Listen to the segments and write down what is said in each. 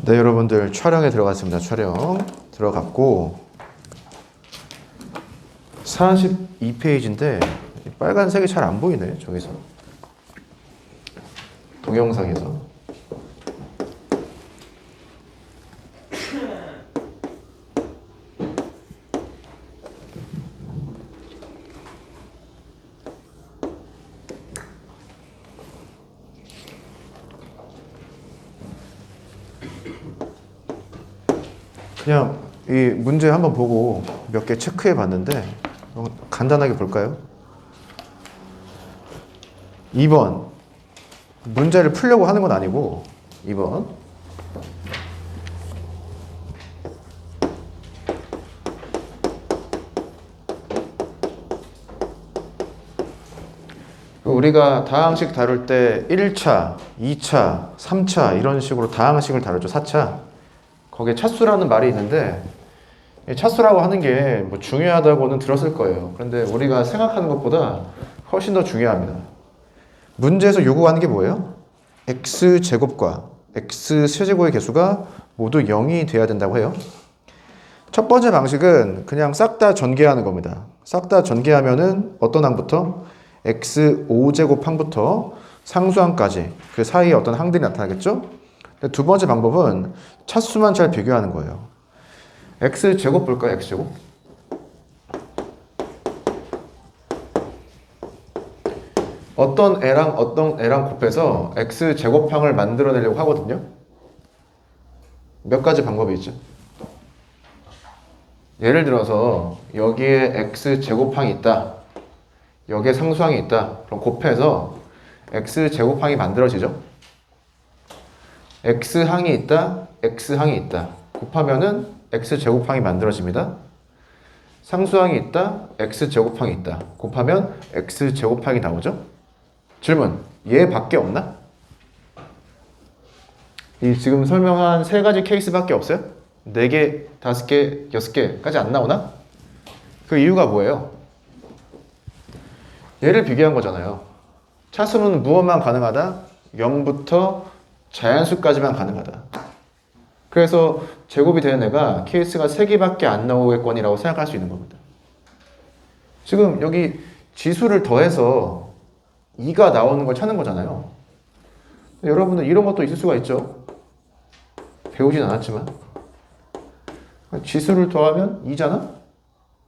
네, 여러분들 촬영에 들어갔습니다. 촬영 들어갔고 42페이지인데 빨간색이 잘 안 보이네. 저기서 동영상에서. 그냥 이 문제 한번 보고 몇 개 체크해 봤는데 간단하게 볼까요? 2번 문제를 풀려고 하는 건 아니고 2번 우리가 다항식 다룰 때 1차, 2차, 3차 이런 식으로 다항식을 다루죠. 4차 거기에 차수라는 말이 있는데 차수라고 하는 게 뭐 중요하다고는 들었을 거예요. 그런데 우리가 생각하는 것보다 훨씬 더 중요합니다. 문제에서 요구하는 게 뭐예요? x제곱과 x세제곱의 개수가 모두 0이 돼야 된다고 해요. 첫 번째 방식은 그냥 싹 다 전개하는 겁니다. 싹 다 전개하면은 어떤 항부터? x5제곱 항부터 상수항까지 그 사이에 어떤 항들이 나타나겠죠? 두 번째 방법은 차수만 잘 비교하는 거예요. x제곱 볼까요? x제곱. 어떤 애랑 곱해서 x제곱항을 만들어내려고 하거든요. 몇 가지 방법이 있죠. 예를 들어서 여기에 x제곱항이 있다. 여기에 상수항이 있다. 그럼 곱해서 x제곱항이 만들어지죠. x항이 있다. x항이 있다. 곱하면은 x제곱항이 만들어집니다. 상수항이 있다. x제곱항이 있다. 곱하면 x제곱항이 나오죠. 질문, 얘 밖에 없나? 이 지금 설명한 세 가지 케이스밖에 없어요? 4개, 5개, 6개까지 안 나오나? 그 이유가 뭐예요? 얘를 비교한 거잖아요. 차수는 무엇만 가능하다? 0부터 자연수까지만 가능하다. 그래서 제곱이 되는 애가 케이스가 3개밖에 안 나오겠거니라고 생각할 수 있는 겁니다. 지금 여기 지수를 더해서 2가 나오는 걸 찾는 거잖아요. 여러분들 이런 것도 있을 수가 있죠. 배우진 않았지만 지수를 더하면 2잖아?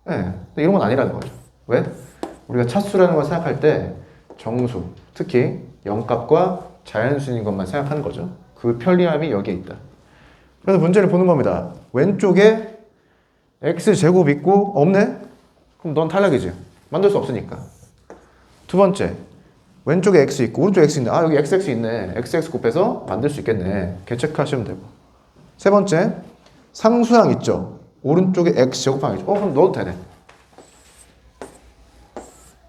네. 근데 이런 건 아니라는 거죠. 왜? 우리가 차수라는 걸 생각할 때 정수, 특히 0값과 자연수인 것만 생각하는 거죠. 그 편리함이 여기에 있다. 그래서 문제를 보는 겁니다. 왼쪽에 x제곱 있고 없네? 그럼 넌 탈락이지. 만들 수 없으니까. 두 번째, 왼쪽에 x 있고 오른쪽에 x 있네. 아, 여기 xx 있네. xx 곱해서 만들 수 있겠네. 개체크하시면 되고. 세 번째, 상수항 있죠. 오른쪽에 x제곱항 있죠. 그럼 넣어도 되네.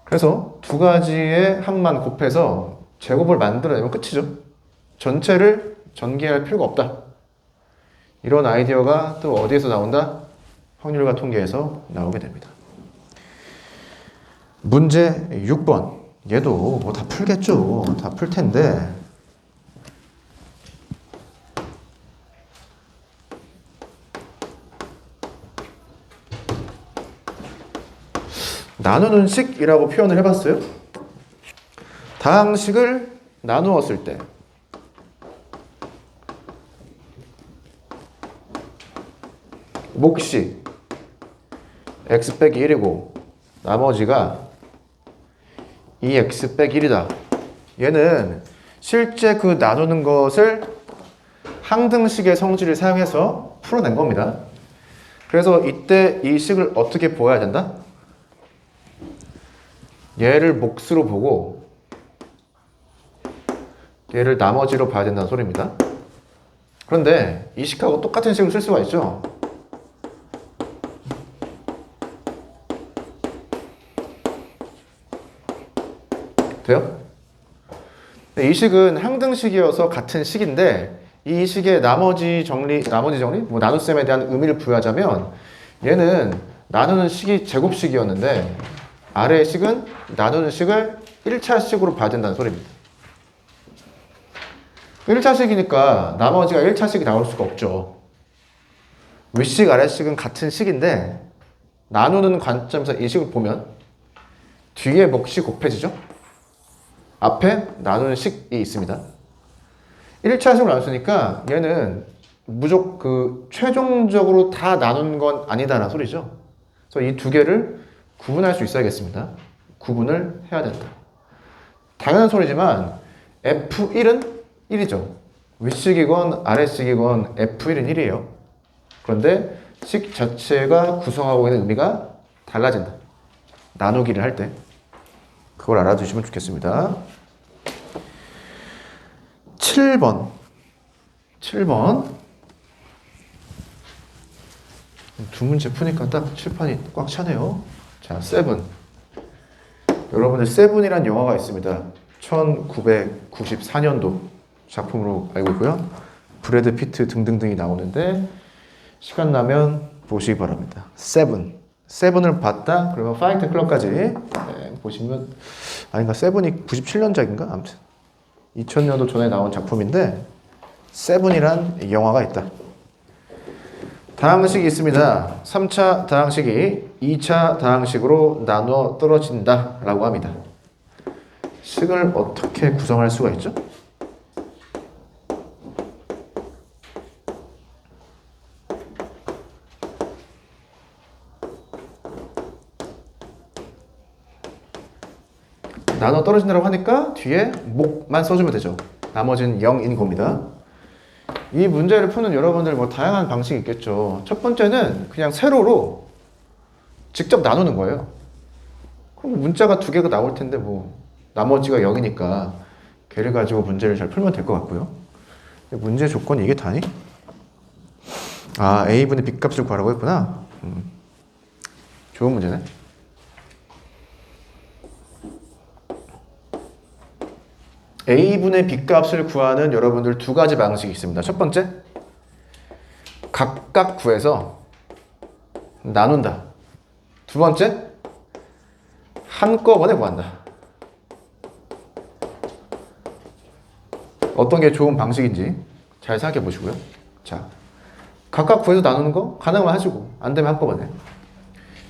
그래서 두 가지의 항만 곱해서 제곱을 만들어내면 끝이죠. 전체를 전개할 필요가 없다. 이런 아이디어가 또 어디에서 나온다? 확률과 통계에서 나오게 됩니다. 문제 6번. 얘도 뭐 다 풀겠죠. 다 풀 텐데. 나누는 식이라고 표현을 해봤어요. 다항식을 나누었을 때 몫이 x 빼기 1이고 나머지가 2x 빼기 1이다. 얘는 실제 그 나누는 것을 항등식의 성질을 사용해서 풀어낸 겁니다. 그래서 이때 이 식을 어떻게 보아야 된다? 얘를 몫으로 보고 얘를 나머지로 봐야 된다는 소리입니다. 그런데 이 식하고 똑같은 식을 쓸 수가 있죠. 돼요? 이 식은 항등식이어서 같은 식인데 이 식의 나머지 정리, 뭐 나눗셈에 대한 의미를 부여하자면 얘는 나누는 식이 제곱식이었는데 아래의 식은 나누는 식을 1차식으로 봐야 된다는 소리입니다. 1차식이니까 나머지가 1차식이 나올 수가 없죠. 윗식 아래식은 같은 식인데 나누는 관점에서 이 식을 보면 뒤에 몫이 곱해지죠. 앞에 나누는 식이 있습니다. 1차식으로 나눴으니까 얘는 최종적으로 다 나눈 건 아니다라는 소리죠. 그래서 이 두 개를 구분할 수 있어야겠습니다. 구분을 해야 된다. 당연한 소리지만 F1은 1이죠. 윗식이건 아래식이건 F1은 1이에요. 그런데 식 자체가 구성하고 있는 의미가 달라진다. 나누기를 할 때. 그걸 알아두시면 좋겠습니다. 7번. 두 문제 푸니까 딱 칠판이 꽉 차네요. 자, 세븐. 여러분들 세븐이란 영화가 있습니다. 1994년도 작품으로 알고 있고요. 브래드 피트 등등등이 나오는데 시간 나면 보시기 바랍니다. 세븐을 봤다? 그러면 파이트 클럽까지 보시면 아닌가? 세븐이 97년작인가? 아무튼 2000년도 전에 나온 작품인데 세븐이란 영화가 있다. 다항식이 있습니다. 3차 다항식이 2차 다항식으로 나누어 떨어진다 라고 합니다. 식을 어떻게 구성할 수가 있죠? 나눠 떨어진다고 하니까 뒤에 목만 써주면 되죠. 나머지는 0인 겁니다. 이 문제를 푸는 여러분들 다양한 방식이 있겠죠. 첫 번째는 그냥 세로로 직접 나누는 거예요. 그럼 문자가 두 개가 나올 텐데 나머지가 0이니까 걔를 가지고 문제를 잘 풀면 될 것 같고요. 문제 조건이 이게 다니? 아, A분의 B값을 구하라고 했구나. 좋은 문제네. A분의 B값을 구하는 여러분들 두 가지 방식이 있습니다. 첫 번째, 각각 구해서 나눈다. 두 번째, 한꺼번에 구한다. 어떤 게 좋은 방식인지 잘 생각해 보시고요. 자, 각각 구해서 나누는 거 가능하면 하시고 안 되면 한꺼번에.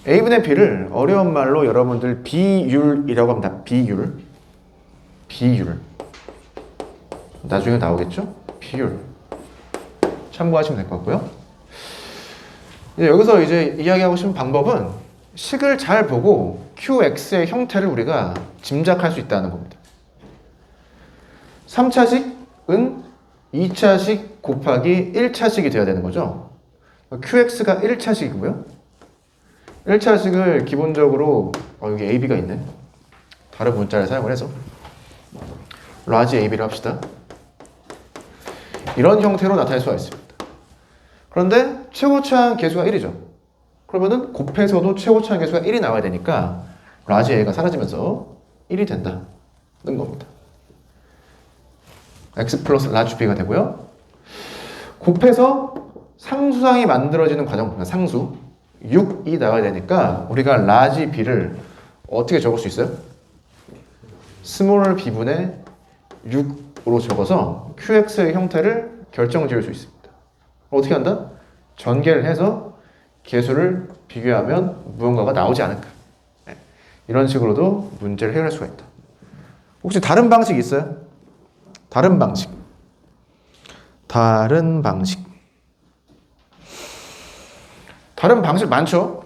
A분의 B를 어려운 말로 여러분들 비율이라고 합니다. 비율. 나중에 나오겠죠? 비율. 참고하시면 될 것 같고요. 여기서 이제 이야기하고 싶은 방법은 식을 잘 보고 QX의 형태를 우리가 짐작할 수 있다는 겁니다. 3차식은 2차식 곱하기 1차식이 되어야 되는 거죠. QX가 1차식이고요. 1차식을 기본적으로 여기 AB가 있네. 다른 문자를 사용을 해서 라지 AB를 합시다. 이런 형태로 나타낼 수가 있습니다. 그런데 최고차항 계수가 1이죠. 그러면은 곱해서도 최고차항 계수가 1이 나와야 되니까 라지 A가 사라지면서 1이 된다는 겁니다. X 플러스 라지 B가 되고요. 곱해서 상수항이 만들어지는 과정, 상수 6이 나와야 되니까 우리가 라지 B를 어떻게 적을 수 있어요? 스몰 b분의 6으로 적어서 QX의 형태를 결정 지을 수 있습니다. 어떻게 한다? 전개를 해서 계수를 비교하면 무언가가 나오지 않을까. 이런 식으로도 문제를 해결할 수가 있다. 혹시 다른 방식 있어요? 다른 방식 많죠?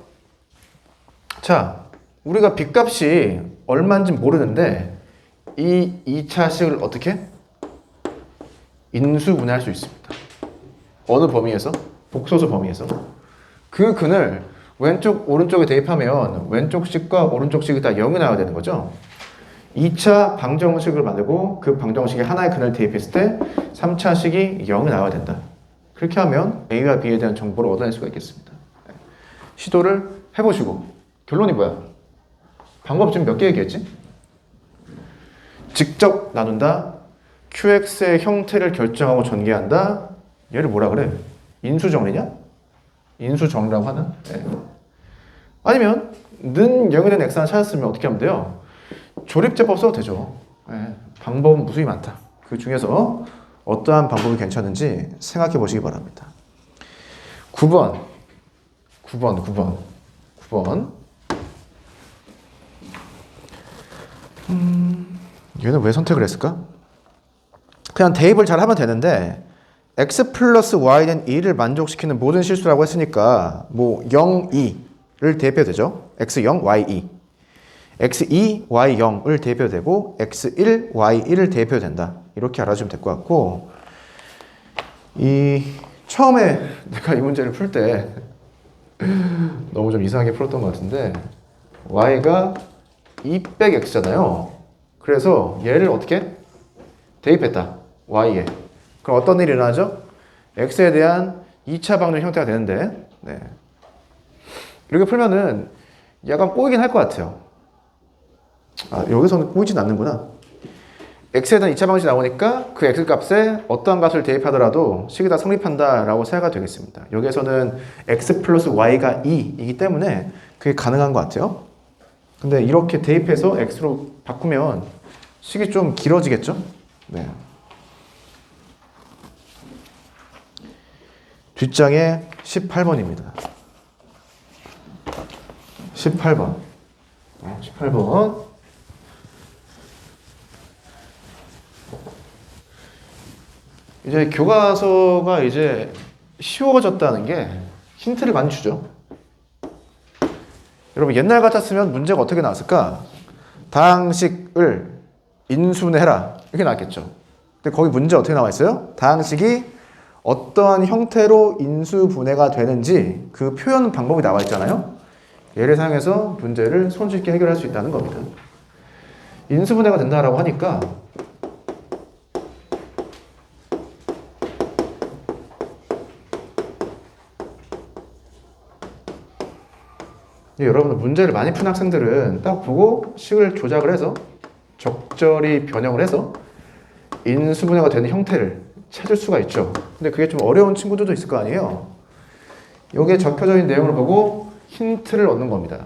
자, 우리가 B값이 얼마인지 모르는데 이 2차식을 어떻게? 인수분해할 수 있습니다. 어느 범위에서? 복소수 범위에서. 그 근을 왼쪽, 오른쪽에 대입하면 왼쪽 식과 오른쪽 식이 다 0이 나와야 되는 거죠. 2차 방정식을 만들고 그 방정식에 하나의 근을 대입했을 때 3차식이 0이 나와야 된다. 그렇게 하면 A와 B에 대한 정보를 얻어낼 수가 있겠습니다. 시도를 해보시고 결론이 뭐야? 방법 지금 몇 개 얘기했지? 직접 나눈다, QX의 형태를 결정하고 전개한다. 얘를 뭐라 그래? 인수정리냐? 인수정리라고 하는? 네. 아니면 는 0이 된 X 하나 찾았으면 어떻게 하면 돼요? 조립제법 써도 되죠. 네. 방법은 무수히 많다. 그 중에서 어떠한 방법이 괜찮은지 생각해 보시기 바랍니다. 9번. 얘는 왜 선택을 했을까? 그냥 대입을 잘 하면 되는데 x 플러스 y는 2를 만족시키는 모든 실수라고 했으니까 뭐 0, 2를 대입해도 되죠. x0, y2. x2, y0을 대입해도 되고 x1, y1을 대입해도 된다. 이렇게 알아주면 될 것 같고 처음에 내가 이 문제를 풀 때 너무 좀 이상하게 풀었던 것 같은데 y가 2 빼기 x잖아요. 그래서 얘를 어떻게? 대입했다. y에. 그럼 어떤 일이 일어나죠? x에 대한 2차 방정 형태가 되는데 네. 이렇게 풀면은 약간 꼬이긴 할 것 같아요. 여기서는 꼬이진 않는구나. x에 대한 2차 방정이 나오니까 그 x 값에 어떠한 값을 대입하더라도 식이 다 성립한다 라고 생각이 되겠습니다. 여기에서는 x 플러스 y가 2이기 때문에 그게 가능한 것 같아요. 근데 이렇게 대입해서 x로 바꾸면 식이 좀 길어지겠죠? 네. 뒷장에 18번입니다. 18번. 이제 교과서가 이제 쉬워졌다는 게 힌트를 많이 주죠. 여러분 옛날 같았으면 문제가 어떻게 나왔을까? 다항식을 인수분해해라 이렇게 나왔겠죠. 근데 거기 문제 어떻게 나와 있어요? 다항식이 어떠한 형태로 인수분해가 되는지 그 표현 방법이 나와 있잖아요. 얘를 사용해서 문제를 손쉽게 해결할 수 있다는 겁니다. 인수분해가 된다라고 하니까 여러분들 문제를 많이 푼 학생들은 딱 보고 식을 조작을 해서 적절히 변형을 해서 인수분해가 되는 형태를 찾을 수가 있죠. 근데 그게 좀 어려운 친구들도 있을 거 아니에요. 여기에 적혀져 있는 내용을 보고 힌트를 얻는 겁니다.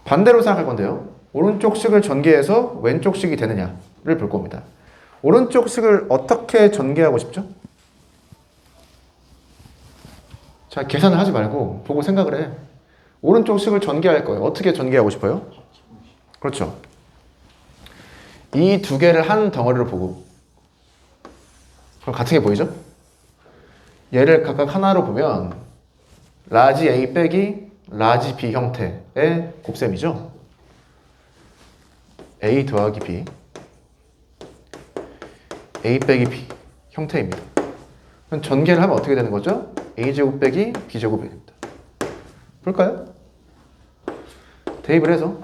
반대로 생각할 건데요. 오른쪽 식을 전개해서 왼쪽 식이 되느냐를 볼 겁니다. 오른쪽 식을 어떻게 전개하고 싶죠? 자, 계산을 하지 말고 보고 생각을 해. 오른쪽 식을 전개할 거예요. 어떻게 전개하고 싶어요? 그렇죠. 이 두 개를 한 덩어리로 보고 그럼 같은 게 보이죠? 얘를 각각 하나로 보면 라지 A 빼기 라지 B 형태의 곱셈이죠. A 더하기 B A 빼기 B 형태입니다. 그럼 전개를 하면 어떻게 되는 거죠? A제곱 빼기 B제곱이 됩니다. 볼까요? 대입을 해서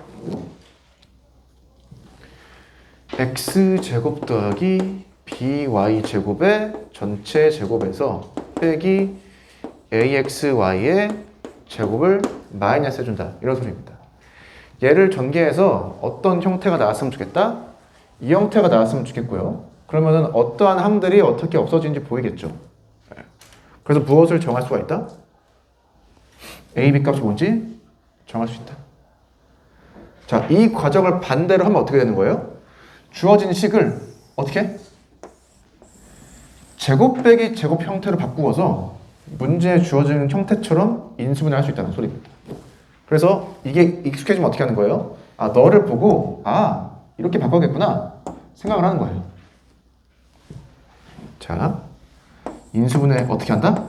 X제곱 더하기 BY제곱의 전체 제곱에서 빼기 AXY의 제곱을 마이너스 해준다. 이런 소리입니다. 얘를 전개해서 어떤 형태가 나왔으면 좋겠다? 이 형태가 나왔으면 좋겠고요. 그러면은 어떠한 항들이 어떻게 없어지는지 보이겠죠. 그래서 무엇을 정할 수가 있다? A, B 값이 뭔지 정할 수 있다. 자, 이 과정을 반대로 하면 어떻게 되는 거예요? 주어진 식을 어떻게? 제곱 빼기 제곱 형태로 바꾸어서 문제에 주어진 형태처럼 인수분해할 수 있다는 소리입니다. 그래서 이게 익숙해지면 어떻게 하는 거예요? 너를 보고 이렇게 바꿔야겠구나 생각을 하는 거예요. 자, 인수분해 어떻게 한다?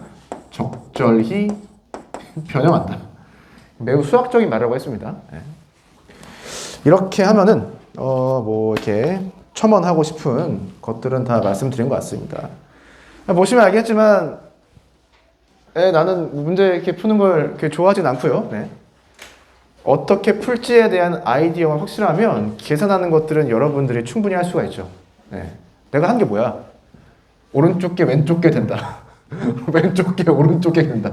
적절히 변형한다. 매우 수학적인 말이라고 했습니다. 이렇게 하면은 뭐 이렇게 첨언하고 싶은 것들은 다 말씀드린 것 같습니다. 보시면 알겠지만 나는 문제 이렇게 푸는 걸 이렇게 좋아하진 않고요. 네. 어떻게 풀지에 대한 아이디어가 확실하면 계산하는 것들은 여러분들이 충분히 할 수가 있죠. 네. 내가 한 게 뭐야? 오른쪽 게 왼쪽 게 된다. 왼쪽 게 오른쪽 게 된다.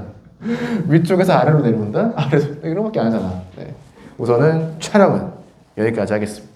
위쪽에서 아래로 내려온다? 아래로 이런 밖에 안 하잖아. 네. 우선은 촬영은 여기까지 하겠습니다.